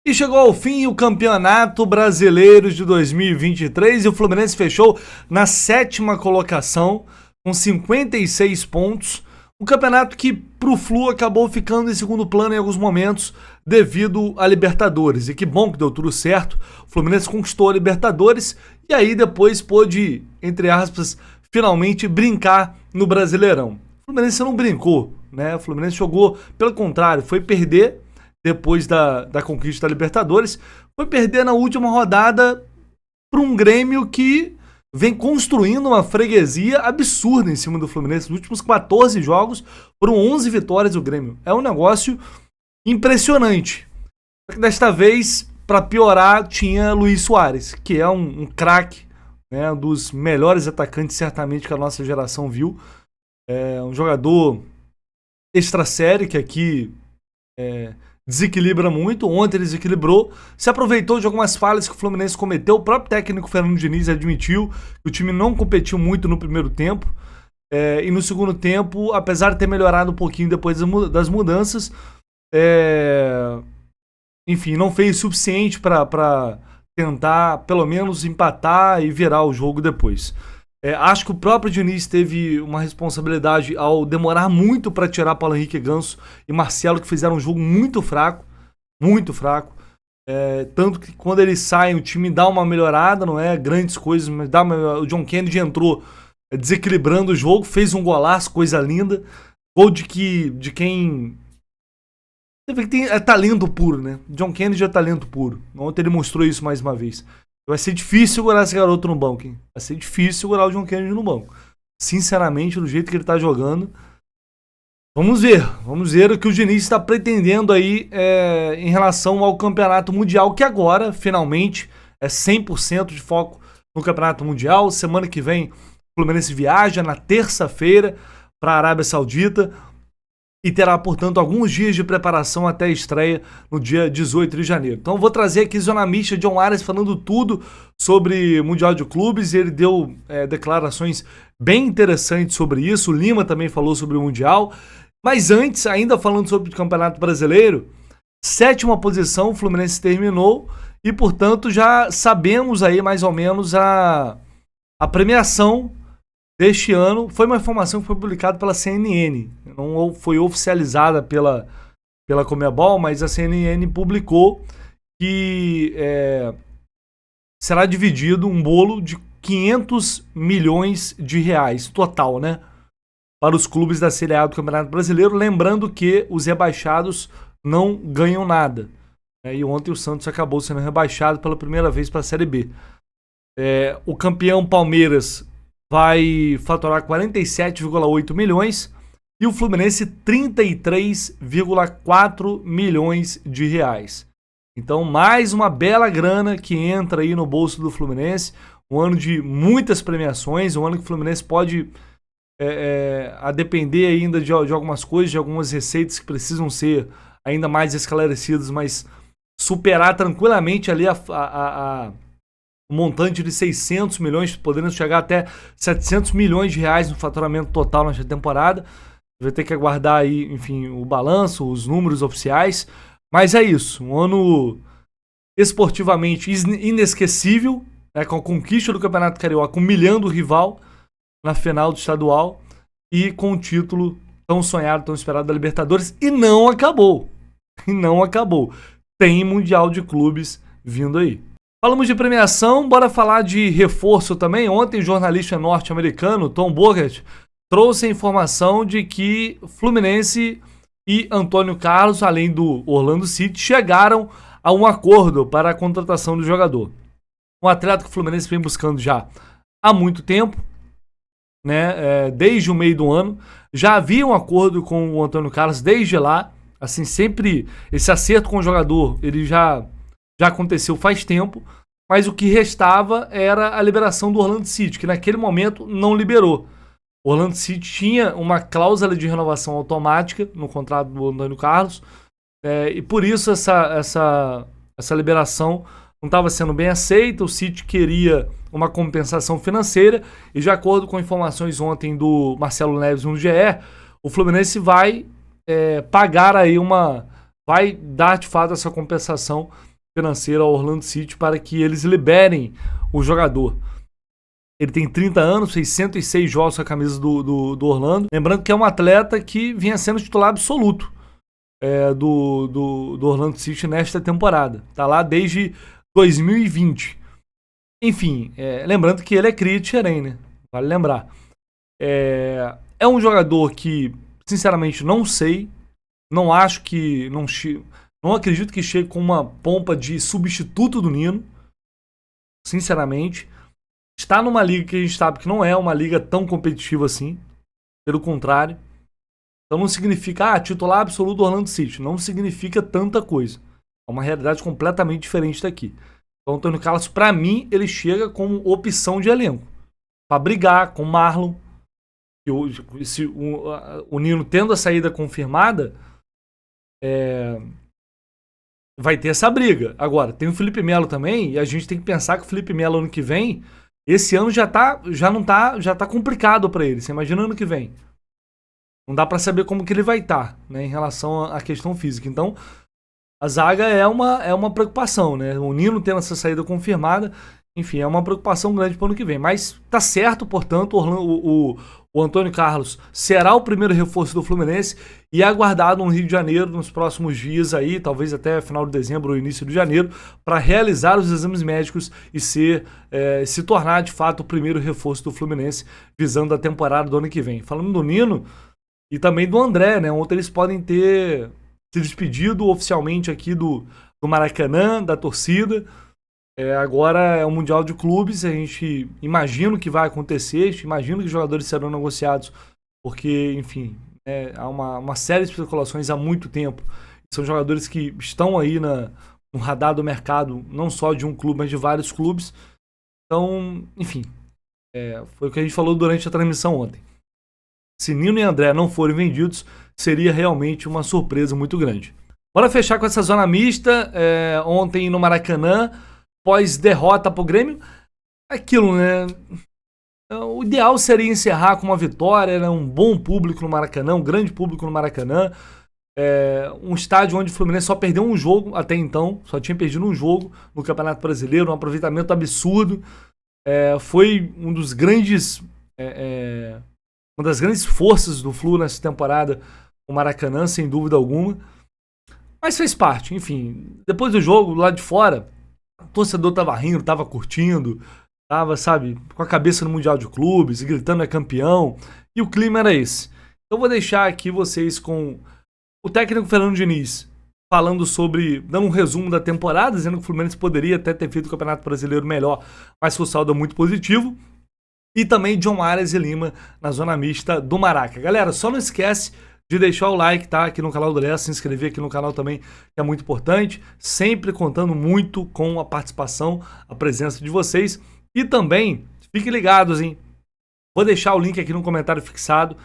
E chegou ao fim o Campeonato Brasileiro de 2023 e o Fluminense fechou na 7ª colocação com 56 pontos. Um campeonato que pro Flu acabou ficando em segundo plano em alguns momentos devido à Libertadores. E que bom que deu tudo certo. O Fluminense conquistou a Libertadores e aí depois pôde, entre aspas, finalmente brincar no Brasileirão. O Fluminense não brincou, né? O Fluminense jogou, pelo contrário, foi perder depois da conquista da Libertadores, foi perder na última rodada para um Grêmio que vem construindo uma freguesia absurda em cima do Fluminense. Nos últimos 14 jogos, foram 11 vitórias do Grêmio. É um negócio impressionante. Desta vez, para piorar, tinha Luis Soares, que é um craque, né, um dos melhores atacantes certamente que a nossa geração viu. É um jogador extra série que aqui desequilibra muito. Ontem ele desequilibrou, se aproveitou de algumas falhas que o Fluminense cometeu. O próprio técnico Fernando Diniz admitiu que o time não competiu muito no primeiro tempo, e no segundo tempo, apesar de ter melhorado um pouquinho depois das mudanças, enfim, não fez o suficiente para tentar pelo menos empatar e virar o jogo depois. Acho que o próprio Diniz teve uma responsabilidade ao demorar muito para tirar Paulo Henrique Ganso e Marcelo, que fizeram um jogo muito fraco, muito fraco. Tanto que quando eles saem, o time dá uma melhorada, não é grandes coisas, mas o John Kennedy entrou desequilibrando o jogo, fez um golaço, coisa linda. Gol de quem... Você vê que é talento puro, né? John Kennedy é talento puro. Ontem ele mostrou isso mais uma vez. Vai ser difícil segurar esse garoto no banco, hein? Vai ser difícil segurar o John Kennedy no banco. Sinceramente, do jeito que ele tá jogando. Vamos ver o que o Diniz está pretendendo aí em relação ao Campeonato Mundial, que agora, finalmente, é 100% de foco no Campeonato Mundial. Semana que vem, o Fluminense viaja na terça-feira para a Arábia Saudita e terá, portanto, alguns dias de preparação até a estreia no dia 18 de janeiro. Então vou trazer aqui Zona Mista, John Arias, falando tudo sobre Mundial de Clubes. Ele deu declarações bem interessantes sobre isso. O Lima também falou sobre o Mundial. Mas antes, ainda falando sobre o Campeonato Brasileiro, 7ª posição o Fluminense terminou e, portanto, já sabemos aí mais ou menos a premiação deste ano. Foi uma informação que foi publicada pela CNN, não foi oficializada pela Conmebol, mas a CNN publicou que será dividido um bolo de 500 milhões de reais total, né, para os clubes da Série A do Campeonato Brasileiro. Lembrando que os rebaixados não ganham nada. E ontem o Santos acabou sendo rebaixado pela primeira vez para a Série B. O campeão Palmeiras vai faturar 47,8 milhões e o Fluminense 33,4 milhões de reais. Então, mais uma bela grana que entra aí no bolso do Fluminense. Um ano de muitas premiações, um ano que o Fluminense pode, a depender ainda de algumas coisas, de algumas receitas que precisam ser ainda mais esclarecidas, mas superar tranquilamente ali um montante de 600 milhões, podendo chegar até 700 milhões de reais no faturamento total nesta temporada. Vai ter que aguardar aí, enfim, o balanço, os números oficiais. Mas é isso, um ano esportivamente inesquecível, com a conquista do Campeonato Carioca, humilhando o rival na final do estadual e com o título tão sonhado, tão esperado da Libertadores. E não acabou. Tem Mundial de Clubes vindo aí. Falamos de premiação, bora falar de reforço também. Ontem o jornalista norte-americano Tom Bogert trouxe a informação de que Fluminense e Antônio Carlos, além do Orlando City, chegaram a um acordo para a contratação do jogador. Um atleta que o Fluminense vem buscando já há muito tempo, né? Desde o meio do ano. Já havia um acordo com o Antônio Carlos desde lá. Assim, sempre esse acerto com o jogador, ele já aconteceu faz tempo, mas o que restava era a liberação do Orlando City, que naquele momento não liberou. O Orlando City tinha uma cláusula de renovação automática no contrato do Antônio Carlos, e por isso essa liberação não estava sendo bem aceita. O City queria uma compensação financeira e, de acordo com informações ontem do Marcelo Neves no GE, o Fluminense vai pagar aí vai dar de fato essa compensação financeira ao Orlando City para que eles liberem o jogador. Ele tem 30 anos, fez 106 jogos com a camisa do Orlando. Lembrando que é um atleta que vinha sendo titular absoluto do Orlando City nesta temporada. Tá lá desde 2020. Enfim, lembrando que ele é cria de Xerém, né? Vale lembrar. É um jogador que, sinceramente, não sei. Não acho que... Não acredito que chegue com uma pompa de substituto do Nino. Sinceramente. Está numa liga que a gente sabe que não é uma liga tão competitiva assim. Pelo contrário. Então não significa, titular absoluto do Orlando City. Não significa tanta coisa. É uma realidade completamente diferente daqui. Então o Antônio Carlos, pra mim, ele chega como opção de elenco. Pra brigar com o Marlon. O Nino tendo a saída confirmada, vai ter essa briga. Agora, tem o Felipe Melo também, e a gente tem que pensar que o Felipe Melo ano que vem, esse ano já tá complicado pra ele. Você imagina ano que vem. Não dá pra saber como que ele vai estar, né, em relação à questão física. Então, a zaga é uma preocupação, né? O Nino tendo essa saída confirmada, enfim, é uma preocupação grande para o ano que vem. Mas tá certo, portanto, o Antônio Carlos será o primeiro reforço do Fluminense e é aguardado no Rio de Janeiro nos próximos dias aí, talvez até final de dezembro ou início de janeiro, para realizar os exames médicos e se tornar de fato o primeiro reforço do Fluminense visando a temporada do ano que vem. Falando do Nino e também do André, né? Ontem eles podem ter se despedido oficialmente aqui do Maracanã, da torcida. Agora é o Mundial de Clubes, a gente imagina o que vai acontecer, a gente imagina que os jogadores serão negociados, porque, enfim, há uma série de especulações há muito tempo. São jogadores que estão aí no radar do mercado, não só de um clube, mas de vários clubes. Então, enfim, foi o que a gente falou durante a transmissão ontem. Se Nino e André não forem vendidos, seria realmente uma surpresa muito grande. Bora fechar com essa zona mista. Ontem no Maracanã, pós derrota pro Grêmio, aquilo, né? O ideal seria encerrar com uma vitória, né? Um bom público no Maracanã, um grande público no Maracanã. Um estádio onde o Fluminense só perdeu um jogo até então, só tinha perdido um jogo no Campeonato Brasileiro, um aproveitamento absurdo. Foi um dos grandes... uma das grandes forças do Flu nessa temporada, o Maracanã, sem dúvida alguma. Mas fez parte, enfim. Depois do jogo, lá de fora, o torcedor tava rindo, tava curtindo, tava, sabe, com a cabeça no Mundial de Clubes, gritando é campeão. E o clima era esse. Eu vou deixar aqui vocês com o técnico Fernando Diniz falando dando um resumo da temporada, dizendo que o Fluminense poderia até ter feito o Campeonato Brasileiro melhor, mas que o saldo é muito positivo. E também John Arias e Lima na zona mista do Maraca. Galera, só não esquece de deixar o like, tá? Aqui no canal do Léo, se inscrever aqui no canal também, que é muito importante. Sempre contando muito com a participação, a presença de vocês. E também, fiquem ligados, hein? Vou deixar o link aqui no comentário fixado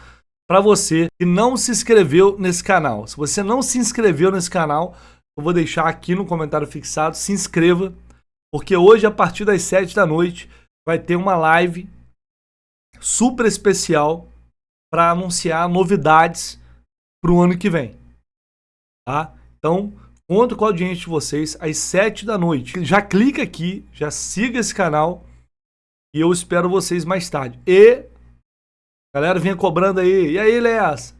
para você que não se inscreveu nesse canal. Se você não se inscreveu nesse canal, eu vou deixar aqui no comentário fixado. Se inscreva, porque hoje, a partir das 7 da noite, vai ter uma live super especial para anunciar novidades para o ano que vem, tá? Então, conto com a audiência de vocês às 7 da noite. Já clica aqui, já siga esse canal e eu espero vocês mais tarde. E, galera, vinha cobrando aí. E aí, Léas?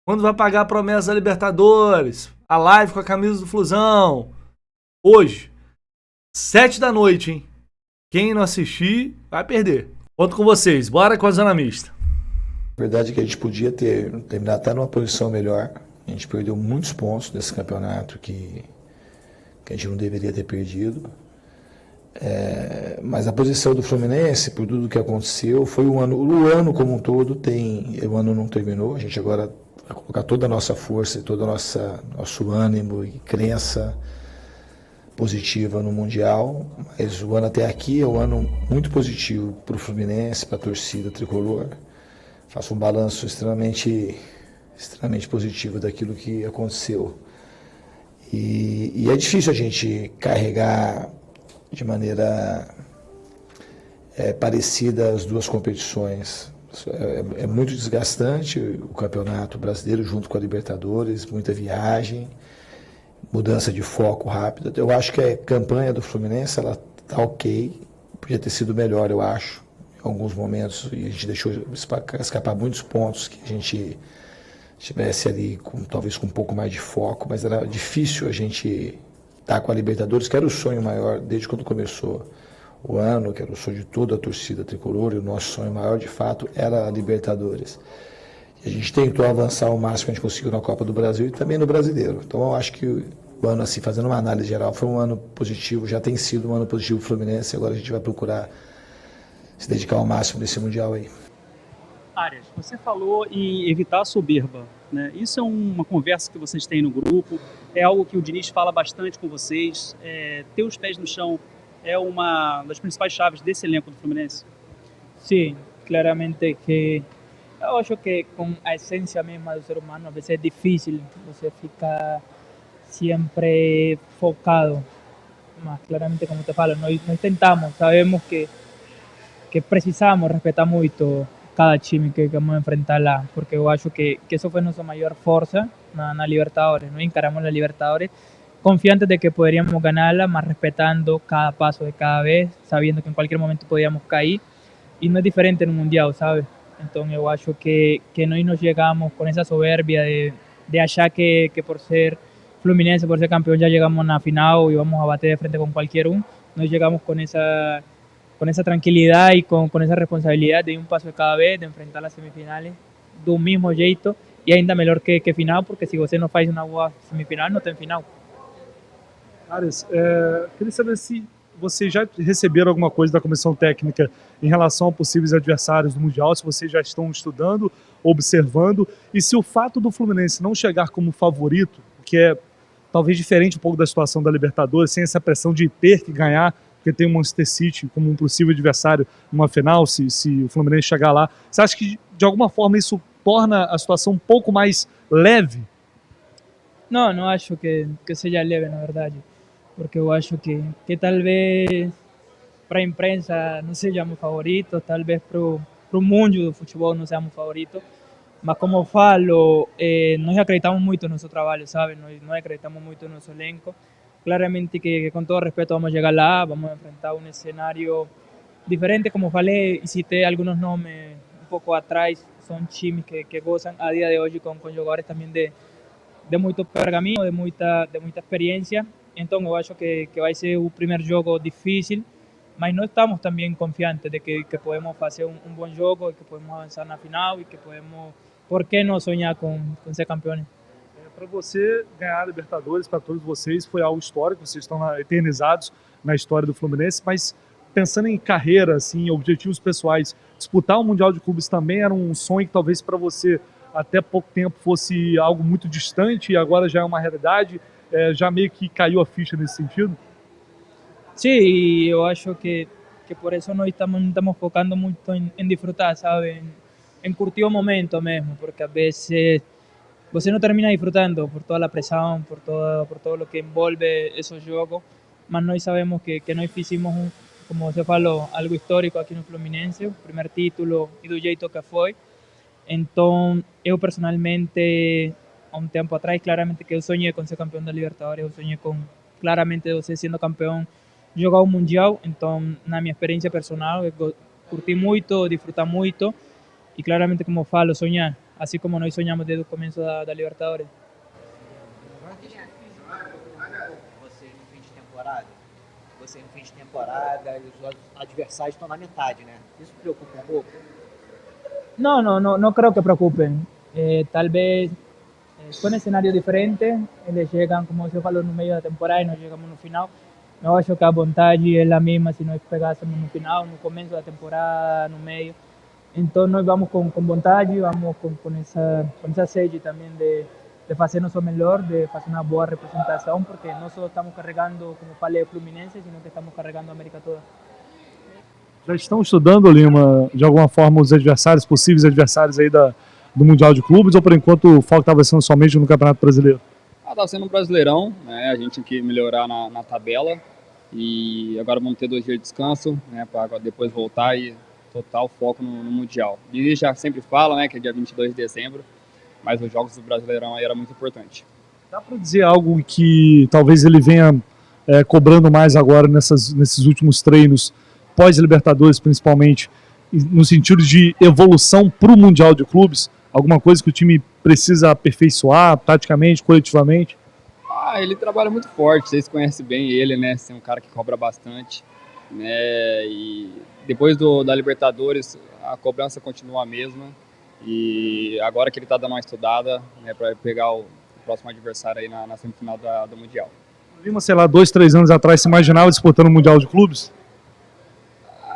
Quando vai pagar a promessa da Libertadores? A live com a camisa do Flusão? Hoje, 7 da noite, hein? Quem não assistir, vai perder. Conto com vocês. Bora com a zona mista. A verdade é que a gente podia ter terminado até numa posição melhor. A gente perdeu muitos pontos nesse campeonato que a gente não deveria ter perdido. Mas a posição do Fluminense, por tudo que aconteceu, foi o ano como um todo, o ano não terminou. A gente agora vai colocar toda a nossa força e todo o nosso ânimo e crença positiva no Mundial, mas o ano até aqui é um ano muito positivo para o Fluminense, para a torcida tricolor. Faço um balanço extremamente positivo daquilo que aconteceu. E é difícil a gente carregar de maneira parecida as duas competições. É muito desgastante o Campeonato Brasileiro junto com a Libertadores, muita viagem. mudança de foco rápida. Eu acho que a campanha do Fluminense ela tá ok, podia ter sido melhor, eu acho, em alguns momentos, e a gente deixou escapar muitos pontos que a gente estivesse ali talvez com um pouco mais de foco, mas era difícil a gente estar com a Libertadores, que era o sonho maior desde quando começou o ano, que era o sonho de toda a torcida tricolor, e o nosso sonho maior de fato era a Libertadores. A gente tentou avançar o máximo que a gente conseguiu na Copa do Brasil e também no Brasileiro. Então eu acho que o ano, assim, fazendo uma análise geral, foi um ano positivo, já tem sido um ano positivo pro Fluminense, agora a gente vai procurar se dedicar ao máximo nesse Mundial aí. Arias, você falou em evitar a soberba, né? Isso é uma conversa que vocês têm no grupo, é algo que o Diniz fala bastante com vocês, ter os pés no chão é uma das principais chaves desse elenco do Fluminense? Sí, claramente que eu acho que com a essência mesma do ser humano, a vezes é difícil você ficar sempre focado, mas claramente como te falo, nós tentamos, sabemos que precisamos respetar muito cada time que vamos a enfrentar lá, porque eu acho que eso fue nossa maior força na Libertadores, nós encaramos a Libertadores confiantes de que poderíamos ganarla, mas respetando cada paso de cada vez, sabiendo que en cualquier momento podíamos cair, y no es diferente en un mundial, ¿sabes? Entonces yo acho que nós nos llegamos con esa soberbia de achar que por ser Fluminense, por ser campeón, ya llegamos a la final y vamos a bater de frente con cualquier uno. Nos llegamos con esa tranquilidad y con esa responsabilidad de ir un paso de cada vez, de enfrentar las semifinales do mismo jeito e ainda melhor que final, porque se você não faz uma boa semifinal, não tem final. Arias, queria saber se vocês já receberam alguma coisa da comissão técnica em relação a possíveis adversários do Mundial, se vocês já estão estudando, observando, e se o fato do Fluminense não chegar como favorito, que é talvez diferente um pouco da situação da Libertadores, sem essa pressão de ter que ganhar, porque tem o Manchester City como um possível adversário numa final, se o Fluminense chegar lá, você acha que de alguma forma isso torna a situação um pouco mais leve? Não acho que seja leve, na verdade, porque eu acho que talvez para a imprensa não sejamos favoritos, talvez para o mundo do futebol não sejamos favoritos, mas como eu falo, nós acreditamos muito no nosso trabalho, sabe? Nós acreditamos muito no nosso elenco. Claramente que com todo respeto vamos a llegar lá, vamos a enfrentar un escenario diferente, como falei, y cité algunos nombres un poco atrás, son times que gozan a día de hoy con jugadores también de muito pergamino, de muita experiência. Então eu acho que vai ser o primeiro jogo difícil, mas nós estamos também confiantes de que podemos fazer um bom jogo, que podemos avançar na final e que podemos, por que não sonhar com ser campeões? Para você ganhar a Libertadores, para todos vocês, foi algo histórico, vocês estão eternizados na história do Fluminense, mas pensando em carreira, assim, objetivos pessoais, disputar o Mundial de Clubes também era um sonho que talvez para você até pouco tempo fosse algo muito distante e agora já é uma realidade, já meio que caiu a ficha nesse sentido? Sim, eu acho que por isso nós estamos focando muito em disfrutar, sabe? Em curtir o momento mesmo, porque às vezes você não termina disfrutando por toda a pressão, por todo o que envolve esses jogos, mas nós sabemos que nós fizemos, como você falou, algo histórico aqui no Fluminense, o primeiro título e do jeito que foi. Então, eu personalmente, há um tempo atrás, claramente que eu sonhei com ser campeão da Libertadores, eu sonhei com, claramente, você sendo campeão, jogar o Mundial. Então, na minha experiência personal, eu curti muito, disfrutar muito, e claramente, como eu falo, sonhar. Assim como nós sonhamos desde o começo da Libertadores. Você no fim de temporada e os adversários estão na metade, né? Isso preocupa um pouco? Não creo que preocupen. Talvez son escenarios diferentes, eles chegam, como você falou, no meio da temporada e nós chegamos no final. Eu acho que a vontade é a mesma se nós pegássemos no final, no começo da temporada, no meio. Então nós vamos com vontade, vamos com essa sede também de fazer nosso melhor, de fazer uma boa representação, porque não só estamos carregando, como falei, o Fluminense, sino que estamos carregando a América toda. Já estão estudando, Lima, de alguma forma, os adversários, possíveis adversários aí do Mundial de Clubes, ou por enquanto o foco estava sendo somente no Campeonato Brasileiro? Tá sendo um Brasileirão, né? A gente tem que melhorar na tabela e agora vamos ter 2 dias de descanso, né? Para depois voltar e total foco no Mundial. Diniz já sempre fala, né, que é dia 22 de dezembro, mas os jogos do Brasileirão aí era muito importante. Dá para dizer algo que talvez ele venha cobrando mais agora nesses últimos treinos, pós-Libertadores principalmente, no sentido de evolução para o Mundial de Clubes? Alguma coisa que o time precisa aperfeiçoar, taticamente, coletivamente? Ele trabalha muito forte, vocês conhecem bem ele, né? Ser um cara que cobra bastante, né? E depois da Libertadores, a cobrança continua a mesma. E agora que ele está dando uma estudada, né, para pegar o próximo adversário aí na semifinal do Mundial. Lima, sei lá, 2, 3 anos atrás, você imaginava disputando o Mundial de Clubes?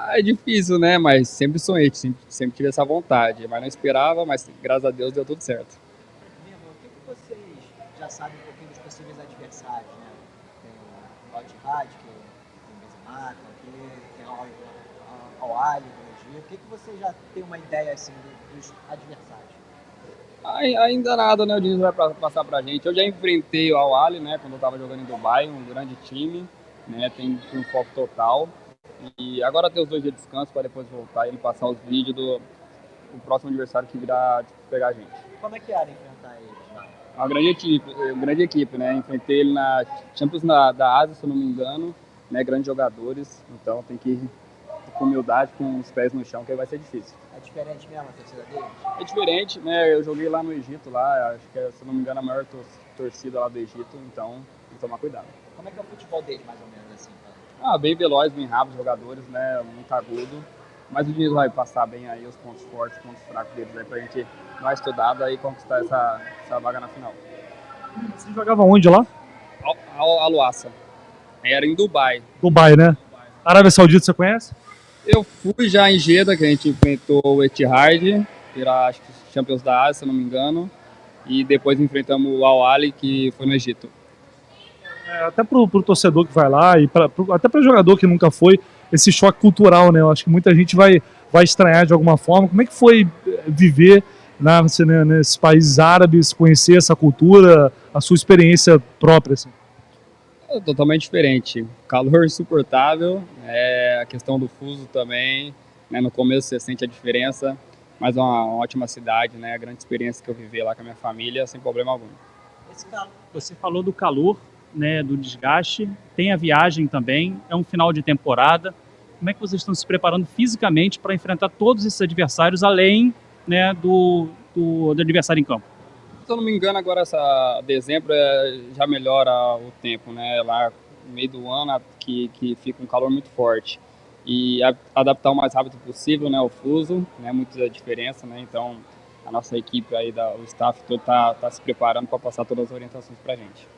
É difícil, né? Mas sempre sonhei, sempre tive essa vontade. Mas não esperava, mas graças a Deus deu tudo certo. Mesmo, o que vocês já sabem um pouquinho dos possíveis adversários, né? Tem o Al-Ittihad, que tem o Benzema, tem o Al-Ahly do Egito. O que você já tem uma ideia assim dos adversários? Ainda nada, né? O Diniz vai passar pra gente. Eu já enfrentei o Al-Ahly, né? Quando eu estava jogando em Dubai, um grande time, né? Tem um foco total. E agora tem os 2 dias de descanso para depois voltar e ele passar os vídeos do próximo adversário que virá pegar a gente. Como é que era enfrentar eles? É uma grande equipe, né? Enfrentei ele na Champions da Ásia, se eu não me engano, né? Grandes jogadores, então tem que ir com humildade, com os pés no chão, que aí vai ser difícil. É diferente mesmo a torcida deles? É diferente, né? Eu joguei lá no Egito, lá, acho que é, se eu não me engano, a maior torcida lá do Egito, então tem que tomar cuidado. Como é que é o futebol deles, mais ou menos assim? Bem veloz, bem rápido, jogadores, né? Muito agudo. Mas o Diniz vai passar bem aí os pontos fortes, os pontos fracos deles aí pra gente dar uma estudada e conquistar essa vaga na final. Você jogava onde lá? Al-Wassa. Era em Dubai. Dubai, né? Arábia Saudita, você conhece? Eu fui já em Jeddah, que a gente enfrentou o Etihad, que era, acho que Champions da Ásia, se eu não me engano. E depois enfrentamos o Al-Ahly, que foi no Egito. Até pro torcedor que vai lá e até para jogador que nunca foi, esse choque cultural, né? Eu acho que muita gente vai estranhar de alguma forma. Como é que foi viver nesses países árabes, conhecer essa cultura, a sua experiência própria? Assim? É totalmente diferente. Calor insuportável, a questão do fuso também. Né? No começo você sente a diferença, mas é uma ótima cidade, né? A grande experiência que eu vivi lá com a minha família, sem problema algum. Você falou do calor, né, do desgaste, tem a viagem também, é um final de temporada. Como é que vocês estão se preparando fisicamente para enfrentar todos esses adversários, além, né, do adversário em campo? Se eu não me engano, agora dezembro já melhora o tempo, né? Lá no meio do ano que fica um calor muito forte. E adaptar o mais rápido possível, né, o fuso, né, muita diferença, né? Então a nossa equipe aí, o staff todo tá se preparando para passar todas as orientações para a gente.